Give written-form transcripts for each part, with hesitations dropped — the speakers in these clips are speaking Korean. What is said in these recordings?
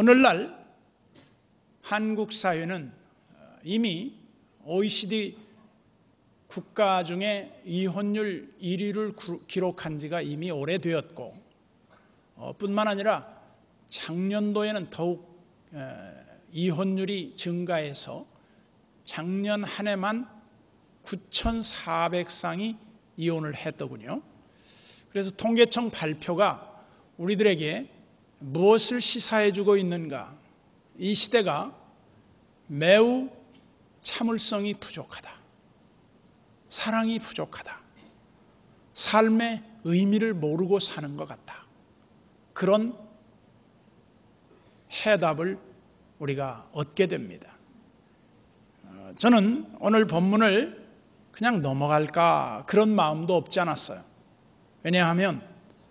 오늘날 한국 사회는 이미 OECD 국가 중에 이혼율 1위를 기록한 지가 이미 오래되었고, 뿐만 아니라 작년도에는 더욱 이혼율이 증가해서 작년 한 해만 9,400쌍이 이혼을 했더군요. 그래서 통계청 발표가 우리들에게 무엇을 시사해주고 있는가? 이 시대가 매우 참을성이 부족하다, 사랑이 부족하다, 삶의 의미를 모르고 사는 것 같다, 그런 해답을 우리가 얻게 됩니다. 저는 오늘 본문을 그냥 넘어갈까 그런 마음도 없지 않았어요. 왜냐하면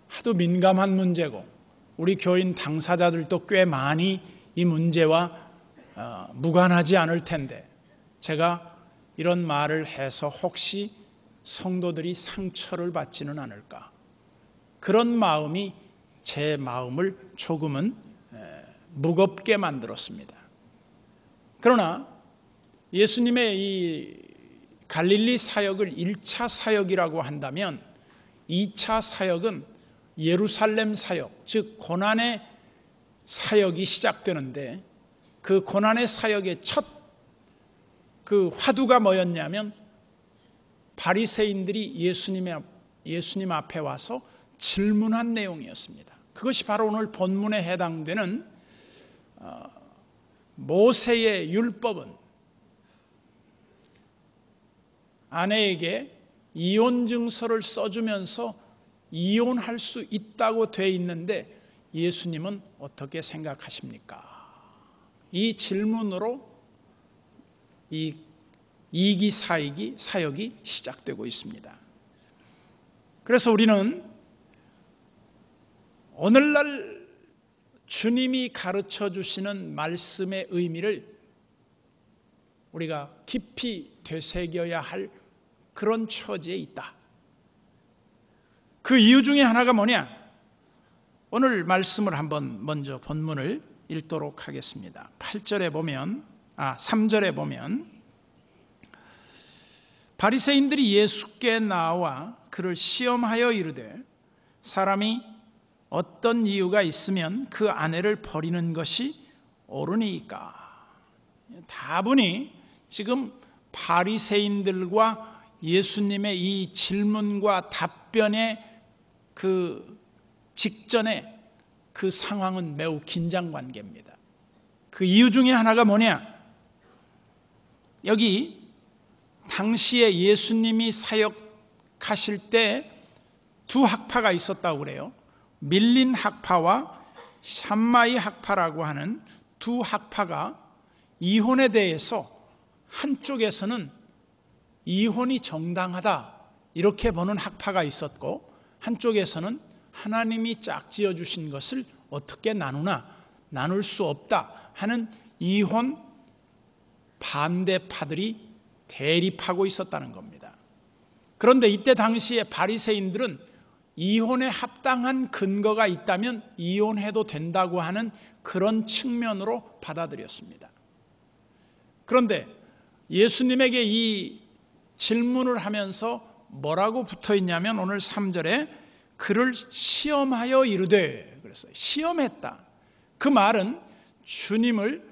하도 민감한 문제고 우리 교인 당사자들도 꽤 많이 이 문제와 무관하지 않을 텐데, 제가 이런 말을 해서 혹시 성도들이 상처를 받지는 않을까, 그런 마음이 제 마음을 조금은 무겁게 만들었습니다. 그러나 예수님의 이 갈릴리 사역을 1차 사역이라고 한다면 2차 사역은 예루살렘 사역, 즉 고난의 사역이 시작되는데, 그 고난의 사역의 첫 그 화두가 뭐였냐면 바리새인들이 예수님 앞에 와서 질문한 내용이었습니다. 그것이 바로 오늘 본문에 해당되는 모세의 율법은 아내에게 이혼 증서를 써주면서 이혼할 수 있다고 돼 있는데 예수님은 어떻게 생각하십니까? 이 질문으로 이 2기 사역이 시작되고 있습니다. 그래서 우리는 오늘날 주님이 가르쳐 주시는 말씀의 의미를 우리가 깊이 되새겨야 할 그런 처지에 있다. 그 이유 중에 하나가 뭐냐? 오늘 말씀을 한번 먼저 본문을 읽도록 하겠습니다. 3절에 보면 바리새인들이 예수께 나와 그를 시험하여 이르되 사람이 어떤 이유가 있으면 그 아내를 버리는 것이 옳으니까. 다분히 지금 바리새인들과 예수님의 이 질문과 답변의 그 직전에 그 상황은 매우 긴장 관계입니다. 그 이유 중에 하나가 뭐냐? 여기 당시에 예수님이 사역하실 때 두 학파가 있었다고 그래요. 밀린 학파와 샴마이 학파라고 하는 두 학파가 이혼에 대해서 한쪽에서는 이혼이 정당하다 이렇게 보는 학파가 있었고, 한쪽에서는 하나님이 짝지어 주신 것을 어떻게 나눌 수 없다 하는 이혼 반대파들이 대립하고 있었다는 겁니다. 그런데 이때 당시에 바리새인들은 이혼에 합당한 근거가 있다면 이혼해도 된다고 하는 그런 측면으로 받아들였습니다. 그런데 예수님에게 이 질문을 하면서 뭐라고 붙어 있냐면 오늘 3절에 그를 시험하여 이르되 그랬어요. 시험했다. 그 말은 주님을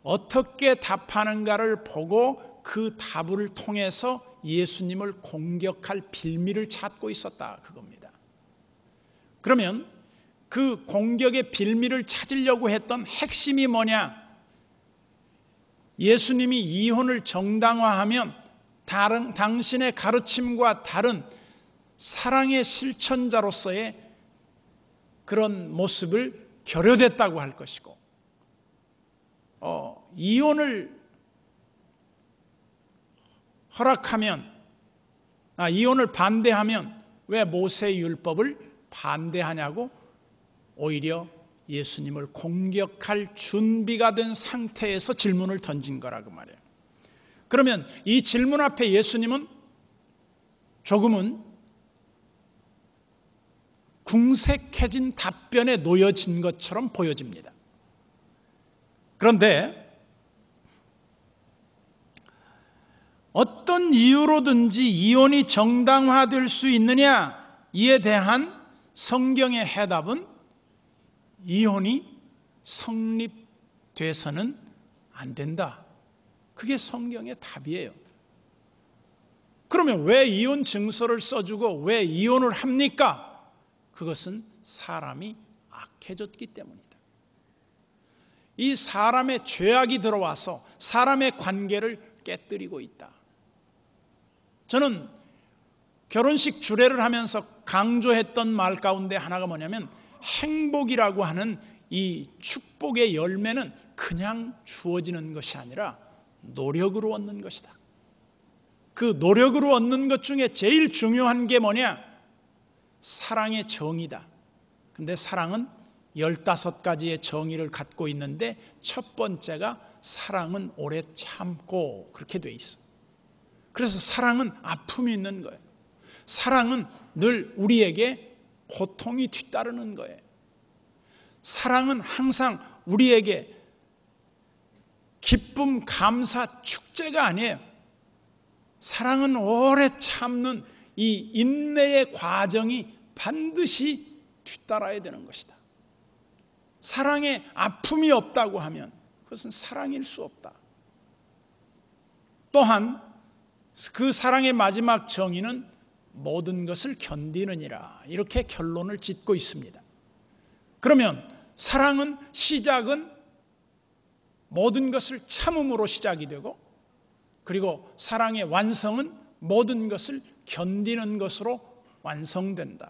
어떻게 답하는가를 보고 그 답을 통해서 예수님을 공격할 빌미를 찾고 있었다 그겁니다. 그러면 그 공격의 빌미를 찾으려고 했던 핵심이 뭐냐? 예수님이 이혼을 정당화하면 당신의 가르침과 다른 사랑의 실천자로서의 그런 모습을 결여됐다고 할 것이고, 이혼을 이혼을 반대하면 왜 모세의 율법을 반대하냐고 오히려 예수님을 공격할 준비가 된 상태에서 질문을 던진 거라고 말해요. 그러면 이 질문 앞에 예수님은 조금은 궁색해진 답변에 놓여진 것처럼 보여집니다. 그런데 어떤 이유로든지 이혼이 정당화될 수 있느냐, 이에 대한 성경의 해답은 이혼이 성립돼서는 안 된다. 그게 성경의 답이에요. 그러면 왜 이혼 증서를 써주고 왜 이혼을 합니까? 그것은 사람이 악해졌기 때문이다. 이 사람의 죄악이 들어와서 사람의 관계를 깨뜨리고 있다. 저는 결혼식 주례를 하면서 강조했던 말 가운데 하나가 뭐냐면, 행복이라고 하는 이 축복의 열매는 그냥 주어지는 것이 아니라 노력으로 얻는 것이다. 그 노력으로 얻는 것 중에 제일 중요한 게 뭐냐? 사랑의 정의다. 근데 사랑은 15가지의 정의를 갖고 있는데 첫 번째가 사랑은 오래 참고, 그렇게 돼 있어. 그래서 사랑은 아픔이 있는 거예요. 사랑은 늘 우리에게 고통이 뒤따르는 거예요. 사랑은 항상 우리에게 기쁨, 감사, 축제가 아니에요. 사랑은 오래 참는 이 인내의 과정이 반드시 뒤따라야 되는 것이다. 사랑에 아픔이 없다고 하면 그것은 사랑일 수 없다. 또한 그 사랑의 마지막 정의는 모든 것을 견디느니라, 이렇게 결론을 짓고 있습니다. 그러면 사랑은 시작은 모든 것을 참음으로 시작이 되고, 그리고 사랑의 완성은 모든 것을 견디는 것으로 완성된다.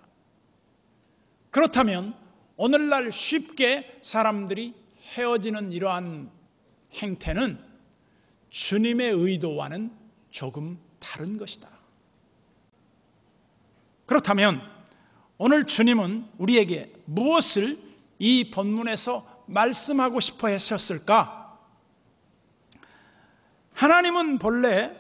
그렇다면 오늘날 쉽게 사람들이 헤어지는 이러한 행태는 주님의 의도와는 조금 다른 것이다. 그렇다면 오늘 주님은 우리에게 무엇을 이 본문에서 말씀하고 싶어 하셨을까? 하나님은 본래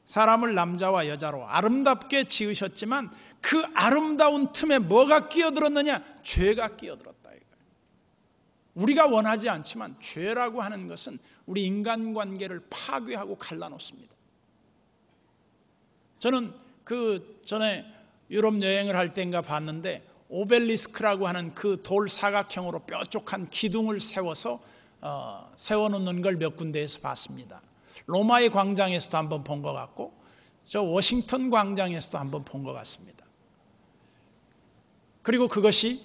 사람을 남자와 여자로 아름답게 지으셨지만 그 아름다운 틈에 뭐가 끼어들었느냐? 죄가 끼어들었다. 우리가 원하지 않지만 죄라고 하는 것은 우리 인간관계를 파괴하고 갈라놓습니다. 저는 그 전에 유럽 여행을 할 때인가 봤는데, 오벨리스크라고 하는 그 돌 사각형으로 뾰족한 기둥을 세워놓는 걸 몇 군데에서 봤습니다. 로마의 광장에서도 한번 본 것 같고, 저 워싱턴 광장에서도 한번 본 것 같습니다. 그리고 그것이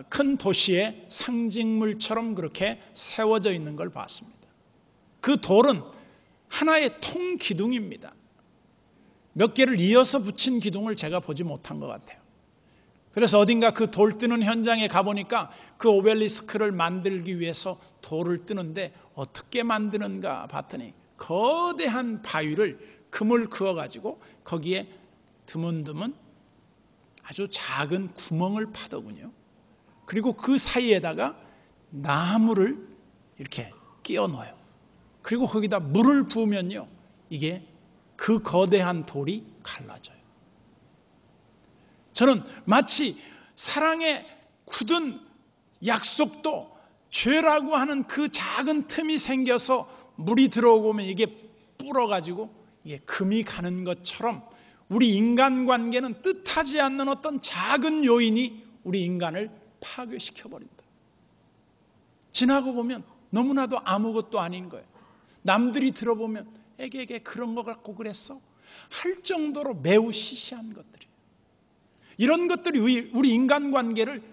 큰 도시의 상징물처럼 그렇게 세워져 있는 걸 봤습니다. 그 돌은 하나의 통기둥입니다. 몇 개를 이어서 붙인 기둥을 제가 보지 못한 것 같아요. 그래서 어딘가 그 돌 뜨는 현장에 가보니까 그 오벨리스크를 만들기 위해서 돌을 뜨는데 어떻게 만드는가 봤더니 거대한 바위를 금을 그어가지고 거기에 드문드문 아주 작은 구멍을 파더군요. 그리고 그 사이에다가 나무를 이렇게 끼워 넣어요. 그리고 거기다 물을 부으면요, 이게 그 거대한 돌이 갈라져요. 저는 마치 사랑의 굳은 약속도 죄라고 하는 그 작은 틈이 생겨서 물이 들어오면 이게 불어가지고 이게 금이 가는 것처럼 우리 인간관계는 뜻하지 않는 어떤 작은 요인이 우리 인간을 파괴시켜버린다. 지나고 보면 너무나도 아무것도 아닌 거예요. 남들이 들어보면 애게 그런 거 갖고 그랬어? 할 정도로 매우 시시한 것들이에요. 이런 것들이 우리 인간관계를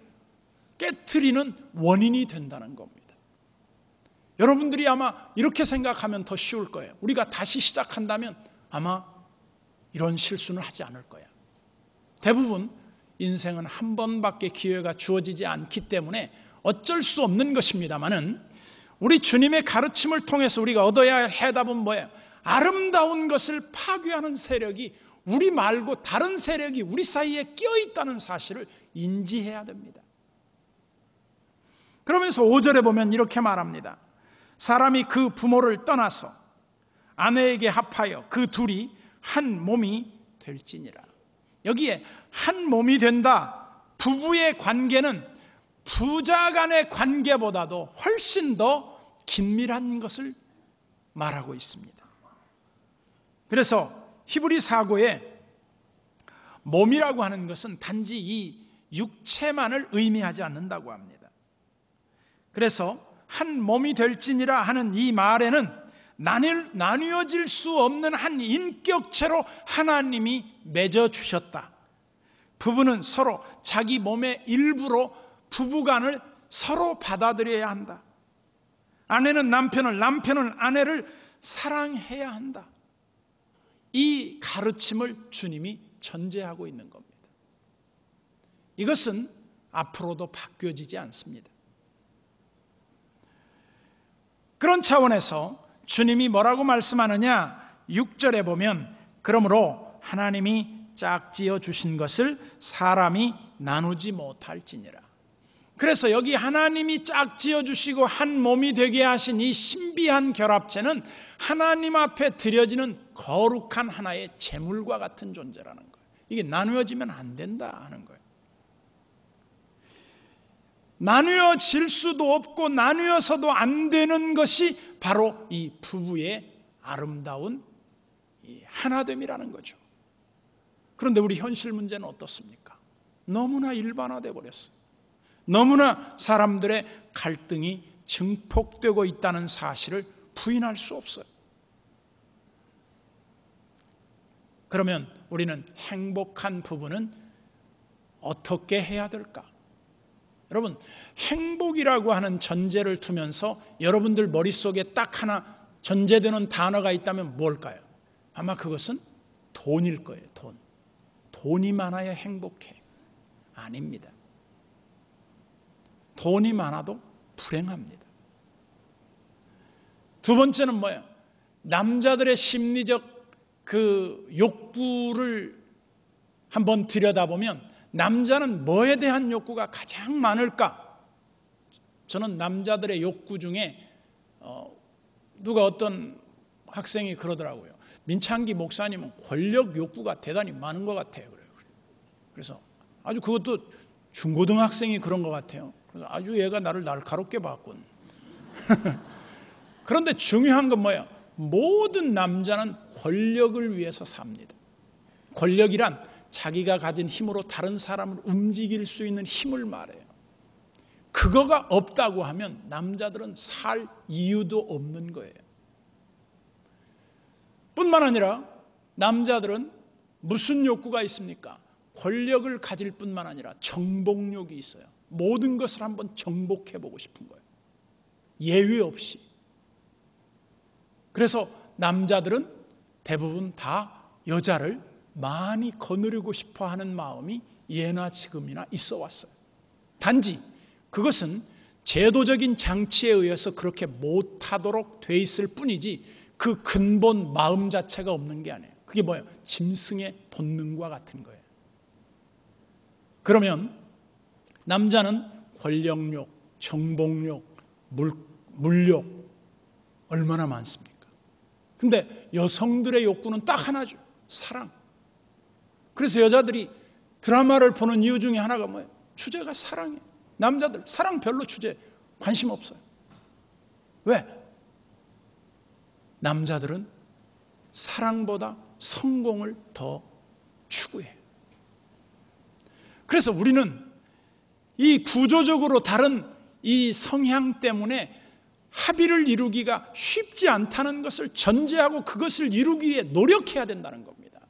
깨트리는 원인이 된다는 겁니다. 여러분들이 아마 이렇게 생각하면 더 쉬울 거예요. 우리가 다시 시작한다면 아마 이런 실수는 하지 않을 거야. 대부분 인생은 한 번밖에 기회가 주어지지 않기 때문에 어쩔 수 없는 것입니다만은, 우리 주님의 가르침을 통해서 우리가 얻어야 할 해답은 뭐예요? 아름다운 것을 파괴하는 세력이 우리 말고 다른 세력이 우리 사이에 끼어있다는 사실을 인지해야 됩니다. 그러면서 5절에 보면 이렇게 말합니다. 사람이 그 부모를 떠나서 아내에게 합하여 그 둘이 한 몸이 될지니라. 여기에 한 몸이 된다. 부부의 관계는 부자 간의 관계보다도 훨씬 더 긴밀한 것을 말하고 있습니다. 그래서 히브리 사고에 몸이라고 하는 것은 단지 이 육체만을 의미하지 않는다고 합니다. 그래서 한 몸이 될지니라 하는 이 말에는 나뉘어질 수 없는 한 인격체로 하나님이 맺어주셨다. 부부는 서로 자기 몸의 일부로 부부간을 서로 받아들여야 한다. 아내는 남편을, 남편은 아내를 사랑해야 한다. 이 가르침을 주님이 전제하고 있는 겁니다. 이것은 앞으로도 바뀌어지지 않습니다. 그런 차원에서 주님이 뭐라고 말씀하느냐? 6절에 보면 그러므로 하나님이 짝지어 주신 것을 사람이 나누지 못할지니라. 그래서 여기 하나님이 짝지어 주시고 한 몸이 되게 하신 이 신비한 결합체는 하나님 앞에 드려지는 거룩한 하나의 제물과 같은 존재라는 거예요. 이게 나누어지면 안 된다 하는 거예요. 나누어질 수도 없고 나누어서도 안 되는 것이 바로 이 부부의 아름다운 이 하나됨이라는 거죠. 그런데 우리 현실 문제는 어떻습니까? 너무나 일반화되어 버렸어요. 너무나 사람들의 갈등이 증폭되고 있다는 사실을 부인할 수 없어요. 그러면 우리는 행복한 부부는 어떻게 해야 될까? 여러분, 행복이라고 하는 전제를 두면서 여러분들 머릿속에 딱 하나 전제되는 단어가 있다면 뭘까요? 아마 그것은 돈일 거예요. 돈이 많아야 행복해. 아닙니다. 돈이 많아도 불행합니다. 두 번째는 뭐예요? 남자들의 심리적 그 욕구를 한번 들여다보면 남자는 뭐에 대한 욕구가 가장 많을까? 저는 남자들의 욕구 중에 누가 어떤 학생이 그러더라고요. 민창기 목사님은 권력 욕구가 대단히 많은 것 같아요. 그래서 아주 그것도 중고등학생이 그런 것 같아요. 그래서 아주 얘가 나를 날카롭게 봤군. 그런데 중요한 건 뭐예요? 모든 남자는 권력을 위해서 삽니다. 권력이란 자기가 가진 힘으로 다른 사람을 움직일 수 있는 힘을 말해요. 그거가 없다고 하면 남자들은 살 이유도 없는 거예요. 뿐만 아니라 남자들은 무슨 욕구가 있습니까? 권력을 가질 뿐만 아니라 정복욕이 있어요. 모든 것을 한번 정복해보고 싶은 거예요. 예외 없이. 그래서 남자들은 대부분 다 여자를 많이 거느리고 싶어 하는 마음이 예나 지금이나 있어 왔어요. 단지 그것은 제도적인 장치에 의해서 그렇게 못하도록 돼 있을 뿐이지 그 근본 마음 자체가 없는 게 아니에요. 그게 뭐예요? 짐승의 본능과 같은 거예요. 그러면 남자는 권력욕, 정복욕, 물욕 얼마나 많습니까? 근데 여성들의 욕구는 딱 하나죠. 사랑. 그래서 여자들이 드라마를 보는 이유 중에 하나가 뭐예요? 주제가 사랑이에요. 남자들 사랑 별로 주제 관심 없어요. 왜? 남자들은 사랑보다 성공을 더 추구해요. 그래서 우리는 이 구조적으로 다른 이 성향 때문에 합의를 이루기가 쉽지 않다는 것을 전제하고 그것을 이루기 위해 노력해야 된다는 겁니다.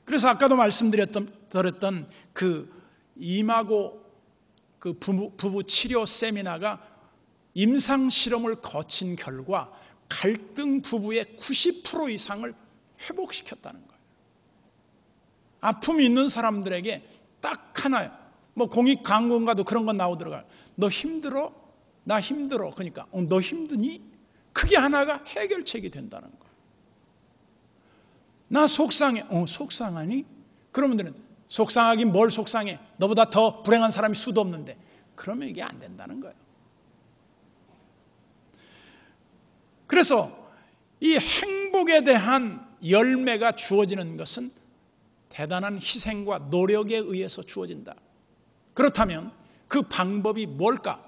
그래서 아까도 말씀드렸던 그 이마고 그 부부 치료 세미나가 임상 실험을 거친 결과 갈등 부부의 90% 이상을 회복시켰다는 거예요. 아픔이 있는 사람들에게 딱 하나요. 뭐 공익 광고인가도 그런 거 나오더라고요. 너 힘들어? 나 힘들어. 그러니까 너 힘드니? 그게 하나가 해결책이 된다는 거예요. 나 속상해. 속상하니? 그러면 속상하긴 뭘 속상해? 너보다 더 불행한 사람이 수도 없는데. 그러면 이게 안 된다는 거예요. 그래서 이 행복에 대한 열매가 주어지는 것은 대단한 희생과 노력에 의해서 주어진다. 그렇다면 그 방법이 뭘까?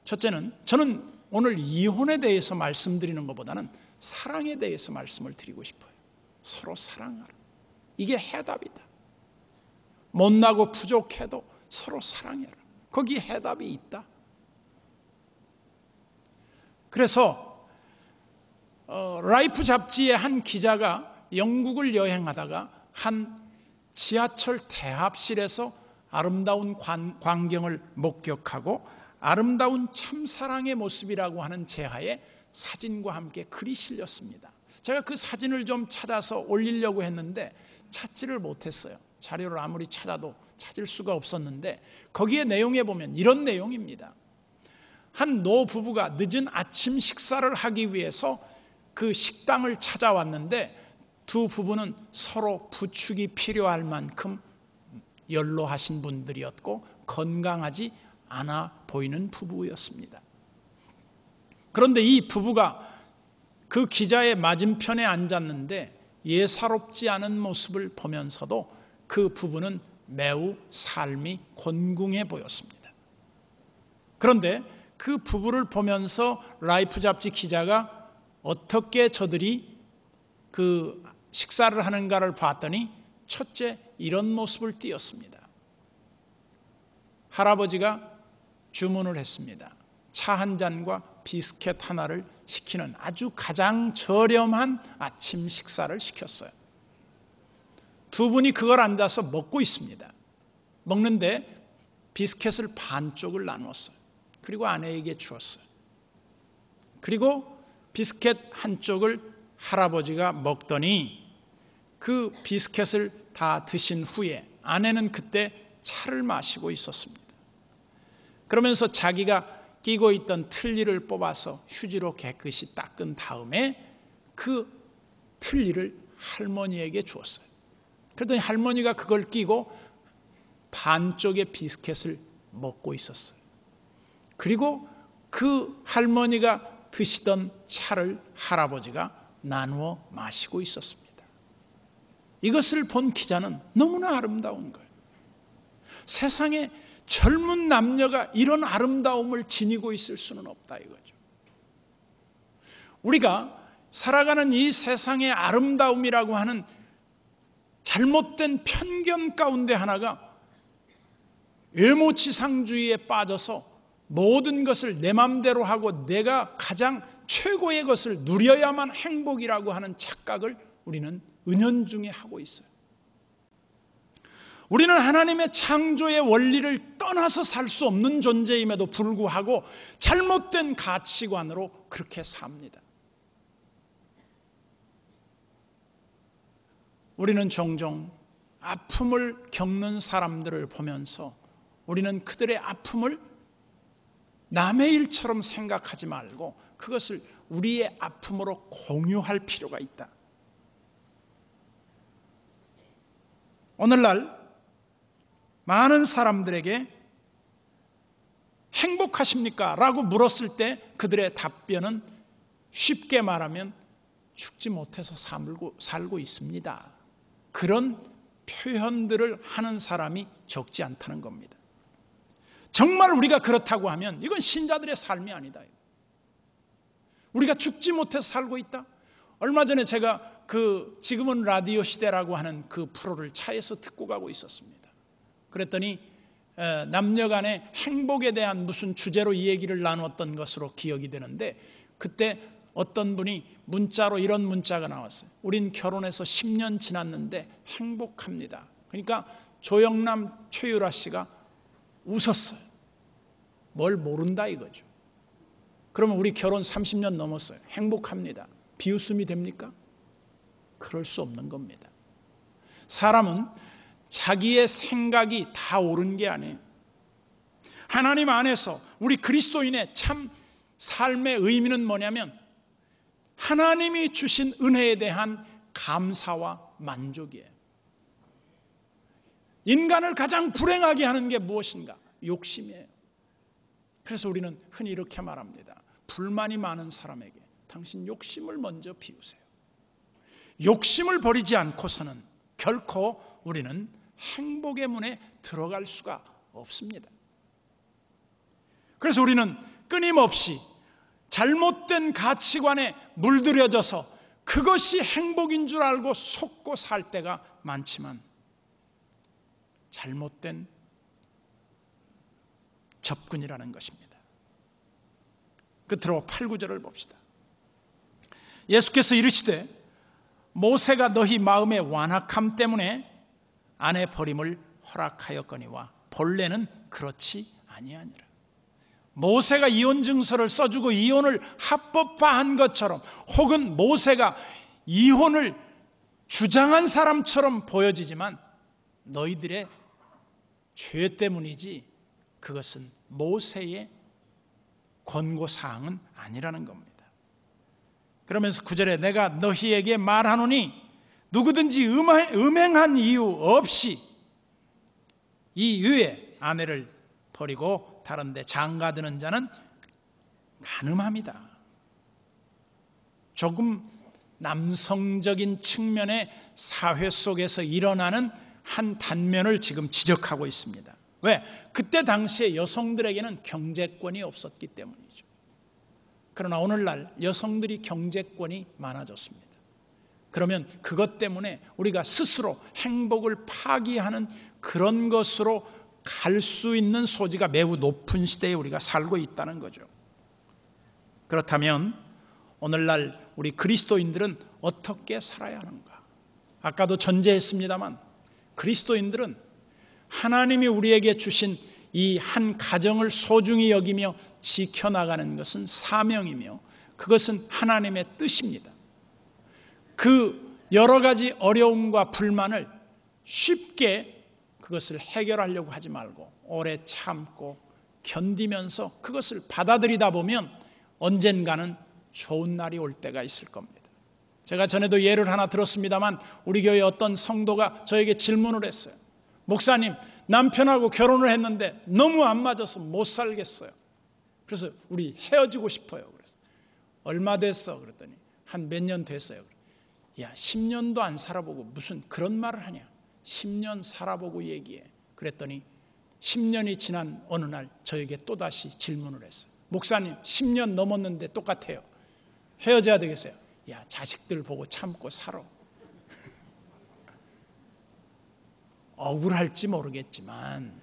첫째는 저는 오늘 이혼에 대해서 말씀드리는 것보다는 사랑에 대해서 말씀을 드리고 싶어요. 서로 사랑하라. 이게 해답이다. 못나고 부족해도 서로 사랑해라. 거기 해답이 있다. 그래서 라이프 잡지의 한 기자가 영국을 여행하다가 한 지하철 대합실에서 아름다운 광경을 목격하고 아름다운 참사랑의 모습이라고 하는 제하에 사진과 함께 글이 실렸습니다. 제가 그 사진을 좀 찾아서 올리려고 했는데 찾지를 못했어요. 자료를 아무리 찾아도 찾을 수가 없었는데 거기에 내용에 보면 이런 내용입니다. 한 노부부가 늦은 아침 식사를 하기 위해서 그 식당을 찾아왔는데 두 부부는 서로 부축이 필요할 만큼 연로하신 분들이었고 건강하지 않아 보이는 부부였습니다. 그런데 이 부부가 그 기자의 맞은편에 앉았는데 예사롭지 않은 모습을 보면서도 그 부부는 매우 삶이 곤궁해 보였습니다. 그런데 그 부부를 보면서 라이프 잡지 기자가 어떻게 저들이 그 식사를 하는가를 봤더니 첫째 이런 모습을 띄었습니다. 할아버지가 주문을 했습니다. 차 한 잔과 비스켓 하나를 시키는 아주 가장 저렴한 아침 식사를 시켰어요. 두 분이 그걸 앉아서 먹고 있습니다. 먹는데 비스켓을 반쪽을 나눴어요. 그리고 아내에게 주었어요. 그리고 비스켓 한쪽을 할아버지가 먹더니 그 비스켓을 다 드신 후에 아내는 그때 차를 마시고 있었습니다. 그러면서 자기가 끼고 있던 틀니를 뽑아서 휴지로 깨끗이 닦은 다음에 그 틀니를 할머니에게 주었어요. 그랬더니 할머니가 그걸 끼고 반쪽의 비스켓을 먹고 있었어요. 그리고 그 할머니가 드시던 차를 할아버지가 나누어 마시고 있었습니다. 이것을 본 기자는 너무나 아름다운 거예요. 세상에 젊은 남녀가 이런 아름다움을 지니고 있을 수는 없다 이거죠. 우리가 살아가는 이 세상의 아름다움이라고 하는 잘못된 편견 가운데 하나가 외모지상주의에 빠져서 모든 것을 내 맘대로 하고 내가 가장 최고의 것을 누려야만 행복이라고 하는 착각을 우리는 은연중에 하고 있어요. 우리는 하나님의 창조의 원리를 떠나서 살 수 없는 존재임에도 불구하고 잘못된 가치관으로 그렇게 삽니다. 우리는 종종 아픔을 겪는 사람들을 보면서 우리는 그들의 아픔을 남의 일처럼 생각하지 말고 그것을 우리의 아픔으로 공유할 필요가 있다. 오늘날 많은 사람들에게 행복하십니까? 라고 물었을 때 그들의 답변은 쉽게 말하면 죽지 못해서 살고 있습니다. 그런 표현들을 하는 사람이 적지 않다는 겁니다. 정말 우리가 그렇다고 하면 이건 신자들의 삶이 아니다. 우리가 죽지 못해서 살고 있다? 얼마 전에 제가 지금은 라디오 시대라고 하는 그 프로를 차에서 듣고 가고 있었습니다. 그랬더니 남녀 간의 행복에 대한 무슨 주제로 이 얘기를 나눴던 것으로 기억이 되는데 그때 어떤 분이 문자로 이런 문자가 나왔어요. 우린 결혼해서 10년 지났는데 행복합니다. 그러니까 조영남, 최유라 씨가 웃었어요. 뭘 모른다 이거죠. 그러면 우리 결혼 30년 넘었어요. 행복합니다. 비웃음이 됩니까? 그럴 수 없는 겁니다. 사람은 자기의 생각이 다 옳은 게 아니에요. 하나님 안에서 우리 그리스도인의 참 삶의 의미는 뭐냐면 하나님이 주신 은혜에 대한 감사와 만족이에요. 인간을 가장 불행하게 하는 게 무엇인가? 욕심이에요. 그래서 우리는 흔히 이렇게 말합니다. 불만이 많은 사람에게 당신 욕심을 먼저 비우세요. 욕심을 버리지 않고서는 결코 우리는 행복의 문에 들어갈 수가 없습니다. 그래서 우리는 끊임없이 잘못된 가치관에 물들여져서 그것이 행복인 줄 알고 속고 살 때가 많지만 잘못된 접근이라는 것입니다. 끝으로 8, 9절을 봅시다. 예수께서 이르시되 모세가 너희 마음의 완악함 때문에 아내 버림을 허락하였거니와 본래는 그렇지 아니하니라. 모세가 이혼 증서를 써주고 이혼을 합법화한 것처럼, 혹은 모세가 이혼을 주장한 사람처럼 보여지지만 너희들의 죄 때문이지 그것은 모세의 권고사항은 아니라는 겁니다. 그러면서 9절에 내가 너희에게 말하노니 누구든지 음행한 이유 없이 이 위에 아내를 버리고 다른 데 장가드는 자는 간음합니다. 조금 남성적인 측면의 사회 속에서 일어나는 한 단면을 지금 지적하고 있습니다. 왜? 그때 당시에 여성들에게는 경제권이 없었기 때문이죠. 그러나 오늘날 여성들이 경제권이 많아졌습니다. 그러면 그것 때문에 우리가 스스로 행복을 파기하는 그런 것으로 갈 수 있는 소지가 매우 높은 시대에 우리가 살고 있다는 거죠. 그렇다면 오늘날 우리 그리스도인들은 어떻게 살아야 하는가? 아까도 전제했습니다만 그리스도인들은 하나님이 우리에게 주신 이 한 가정을 소중히 여기며 지켜나가는 것은 사명이며 그것은 하나님의 뜻입니다. 그 여러 가지 어려움과 불만을 쉽게 그것을 해결하려고 하지 말고 오래 참고 견디면서 그것을 받아들이다 보면 언젠가는 좋은 날이 올 때가 있을 겁니다. 제가 전에도 예를 하나 들었습니다만 우리 교회 어떤 성도가 저에게 질문을 했어요. 목사님, 남편하고 결혼을 했는데 너무 안 맞아서 못 살겠어요. 그래서 우리 헤어지고 싶어요. 그래서 얼마 됐어? 그랬더니 한 몇 년 됐어요. 야, 10년도 안 살아보고 무슨 그런 말을 하냐? 10년 살아보고 얘기해. 그랬더니 10년이 지난 어느 날 저에게 또다시 질문을 했어요. 목사님, 10년 넘었는데 똑같아요. 헤어져야 되겠어요? 야, 자식들 보고 참고 살아. 억울할지 모르겠지만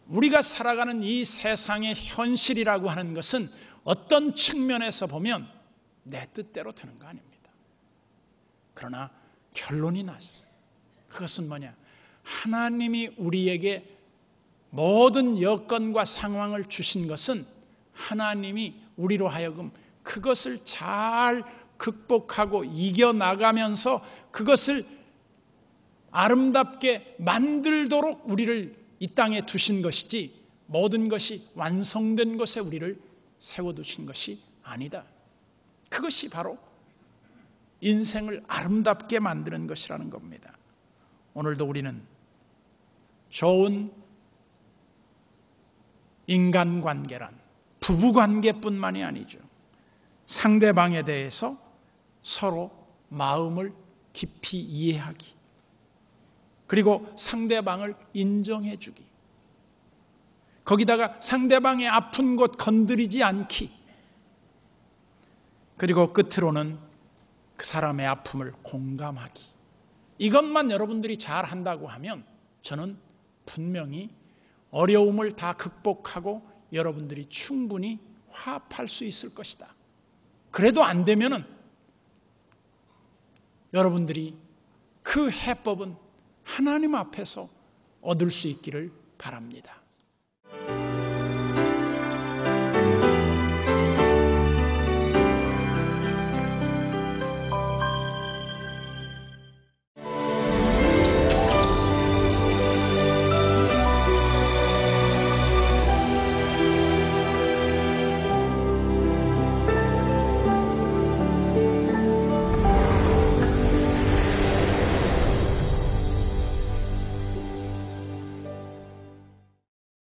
우리가 살아가는 이 세상의 현실이라고 하는 것은 어떤 측면에서 보면 내 뜻대로 되는 거 아닙니다. 그러나 결론이 났어요. 그것은 뭐냐? 하나님이 우리에게 모든 여건과 상황을 주신 것은 하나님이 우리로 하여금 그것을 잘 극복하고 이겨나가면서 그것을 아름답게 만들도록 우리를 이 땅에 두신 것이지 모든 것이 완성된 곳에 우리를 세워두신 것이 아니다. 그것이 바로 인생을 아름답게 만드는 것이라는 겁니다. 오늘도 우리는 좋은 인간관계란 부부관계뿐만이 아니죠. 상대방에 대해서 서로 마음을 깊이 이해하기, 그리고 상대방을 인정해 주기, 거기다가 상대방의 아픈 곳 건드리지 않기, 그리고 끝으로는 그 사람의 아픔을 공감하기. 이것만 여러분들이 잘 한다고 하면 저는 분명히 어려움을 다 극복하고 여러분들이 충분히 화합할 수 있을 것이다. 그래도 안 되면은 여러분들이 그 해법은 하나님 앞에서 얻을 수 있기를 바랍니다.